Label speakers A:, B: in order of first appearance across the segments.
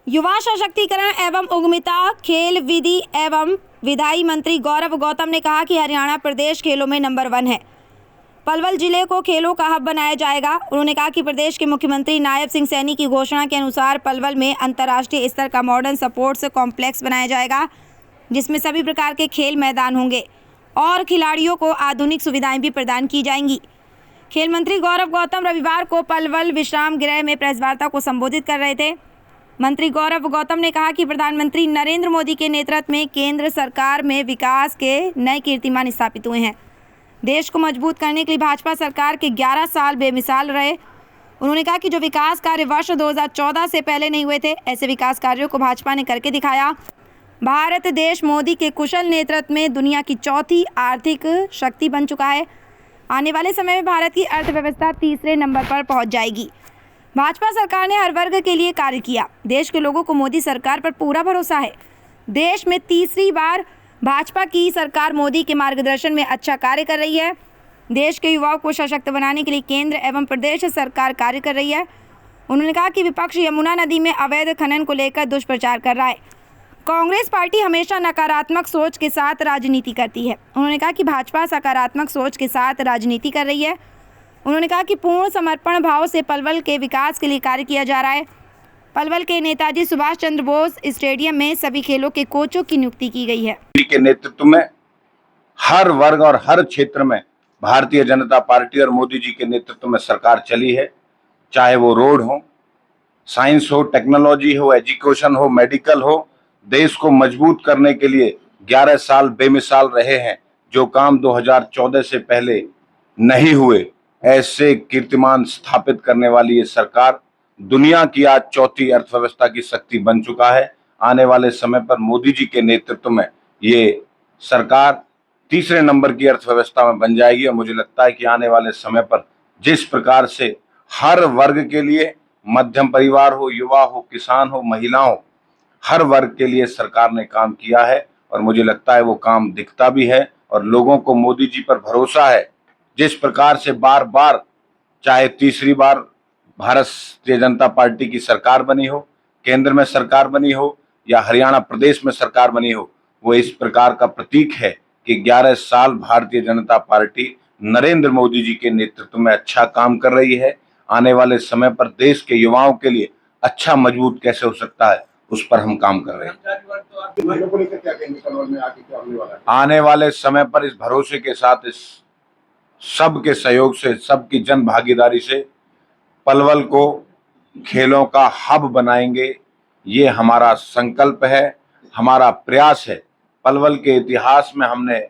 A: युवा सशक्तिकरण एवं उद्यमिता, खेल, विधि एवं विधायी मंत्री गौरव गौतम ने कहा कि हरियाणा प्रदेश खेलों में नंबर 1 है। पलवल जिले को खेलों का हब बनाया जाएगा। उन्होंने कहा कि प्रदेश के मुख्यमंत्री नायब सिंह सैनी की घोषणा के अनुसार पलवल में अंतर्राष्ट्रीय स्तर का मॉडर्न स्पोर्ट्स कॉम्प्लेक्स बनाया जाएगा, जिसमें सभी प्रकार के खेल मैदान होंगे और खिलाड़ियों को आधुनिक सुविधाएं भी प्रदान की जाएंगी। खेल मंत्री गौरव गौतम रविवार को पलवल विश्राम गृह में प्रेस वार्ता को संबोधित कर रहे थे। मंत्री गौरव गौतम ने कहा कि प्रधानमंत्री नरेंद्र मोदी के नेतृत्व में केंद्र सरकार में विकास के नए कीर्तिमान स्थापित हुए हैं। देश को मजबूत करने के लिए भाजपा सरकार के 11 साल बेमिसाल रहे। उन्होंने कहा कि जो विकास कार्य वर्ष 2014 से पहले नहीं हुए थे, ऐसे विकास कार्यों को भाजपा ने करके दिखाया। भारत देश मोदी के कुशल नेतृत्व में दुनिया की चौथी आर्थिक शक्ति बन चुका है। आने वाले समय में भारत की अर्थव्यवस्था तीसरे नंबर पर पहुंच जाएगी। भाजपा सरकार ने हर वर्ग के लिए कार्य किया। देश के लोगों को मोदी सरकार पर पूरा भरोसा है। देश में तीसरी बार भाजपा की सरकार मोदी के मार्गदर्शन में अच्छा कार्य कर रही है। देश के युवाओं को सशक्त बनाने के लिए केंद्र एवं प्रदेश सरकार कार्य कर रही है। उन्होंने कहा कि विपक्ष यमुना नदी में अवैध खनन को लेकर दुष्प्रचार कर रहा है। कांग्रेस पार्टी हमेशा नकारात्मक सोच के साथ राजनीति करती है। उन्होंने कहा कि भाजपा सकारात्मक सोच के साथ राजनीति कर रही है। उन्होंने कहा कि पूर्ण समर्पण भाव से पलवल के विकास के लिए कार्य किया जा रहा है। पलवल के नेताजी सुभाष चंद्र बोस स्टेडियम में सभी खेलों के कोचों की नियुक्ति की गई है।
B: के नेतृत्व में हर वर्ग और हर क्षेत्र में भारतीय जनता पार्टी और मोदी जी के नेतृत्व में सरकार चली है। चाहे वो रोड हो, साइंस हो, टेक्नोलॉजी हो, एजुकेशन हो, मेडिकल हो, देश को मजबूत करने के लिए 11 साल बेमिसाल रहे हैं। जो काम 2014 से पहले नहीं हुए, ऐसे कीर्तिमान स्थापित करने वाली ये सरकार दुनिया की आज चौथी अर्थव्यवस्था की शक्ति बन चुका है। आने वाले समय पर मोदी जी के नेतृत्व में ये सरकार तीसरे नंबर की अर्थव्यवस्था में बन जाएगी। और मुझे लगता है कि आने वाले समय पर जिस प्रकार से हर वर्ग के लिए, मध्यम परिवार हो, युवा हो, किसान हो, महिला हो, हर वर्ग के लिए सरकार ने काम किया है और मुझे लगता है वो काम दिखता भी है और लोगों को मोदी जी पर भरोसा है। जिस प्रकार से बार बार, चाहे तीसरी बार भारतीय जनता पार्टी की सरकार बनी हो, केंद्र में सरकार बनी हो या हरियाणा प्रदेश में सरकार बनी हो, वो इस प्रकार का प्रतीक है कि 11 साल भारतीय जनता पार्टी नरेंद्र मोदी जी के नेतृत्व में अच्छा काम कर रही है। आने वाले समय पर देश के युवाओं के लिए अच्छा मजबूत कैसे हो सकता है, उस पर हम काम कर रहे हैं। आने वाले समय पर इस भरोसे के साथ, इस सबके सहयोग से, सबकी जन भागीदारी से पलवल को खेलों का हब बनाएंगे। ये हमारा संकल्प है, हमारा प्रयास है। पलवल के इतिहास में हमने,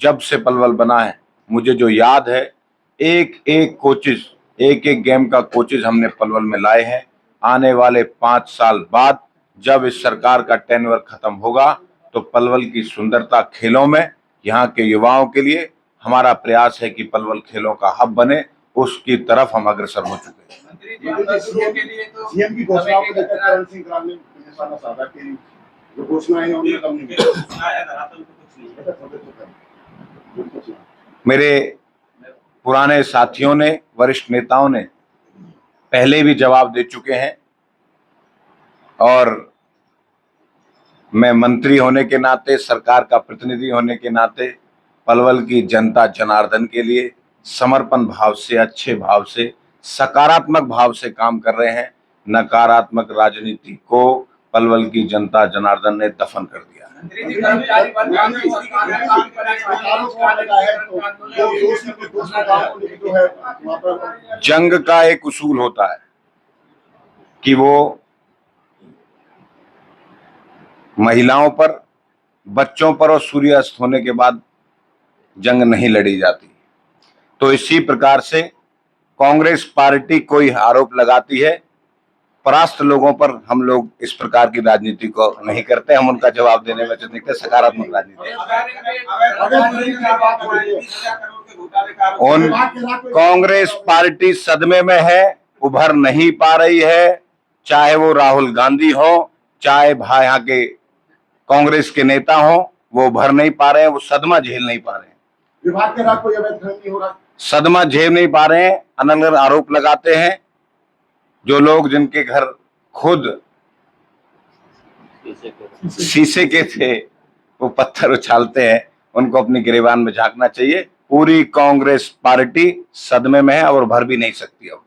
B: जब से पलवल बना है, मुझे जो याद है, एक एक कोचेज, एक एक गेम का कोचेज हमने पलवल में लाए हैं। आने वाले 5 साल बाद जब इस सरकार का टेन्योर खत्म होगा तो पलवल की सुंदरता खेलों में, यहाँ के युवाओं के लिए हमारा प्रयास है कि पलवल खेलों का हब बने। उसकी तरफ हम अग्रसर हो चुके हैं।
C: सीएम की घोषणा को लेकर करण सिंह ग्राम ने निशाना साधा कि जो घोषणा है उन्हें कम नहीं मिला।
B: मेरे पुराने साथियों ने, वरिष्ठ नेताओं ने पहले भी जवाब दे चुके हैं और मैं मंत्री होने के नाते, सरकार का प्रतिनिधि होने के नाते पलवल की जनता जनार्दन के लिए समर्पण भाव से, अच्छे भाव से, सकारात्मक भाव से काम कर रहे हैं। नकारात्मक राजनीति को पलवल की जनता जनार्दन ने दफन कर दिया है। जंग का एक उसूल होता है कि वो महिलाओं पर, बच्चों पर और सूर्यास्त होने के बाद जंग नहीं लड़ी जाती। तो इसी प्रकार से कांग्रेस पार्टी कोई आरोप लगाती है, परास्त लोगों पर हम लोग इस प्रकार की राजनीति को नहीं करते। हम उनका जवाब देने में दिखते सकारात्मक राजनीति। उन कांग्रेस पार्टी सदमे में है, उभर नहीं पा रही है। चाहे वो राहुल गांधी हो, चाहे यहाँ के कांग्रेस के नेता हो, वो उभर नहीं पा रहे हैं, वो सदमा झेल नहीं पा रहे हैं।
C: विभाग के रात कोई अवैध खनन नहीं हो रहा,
B: सदमा झेल नहीं पा रहे हैं। अनर्गल आरोप लगाते हैं जो लोग, जिनके घर खुद शीशे के थे, वो पत्थर उछालते हैं, उनको अपनी गिरेबान में झांकना चाहिए। पूरी कांग्रेस पार्टी सदमे में है और भर भी नहीं सकती अब।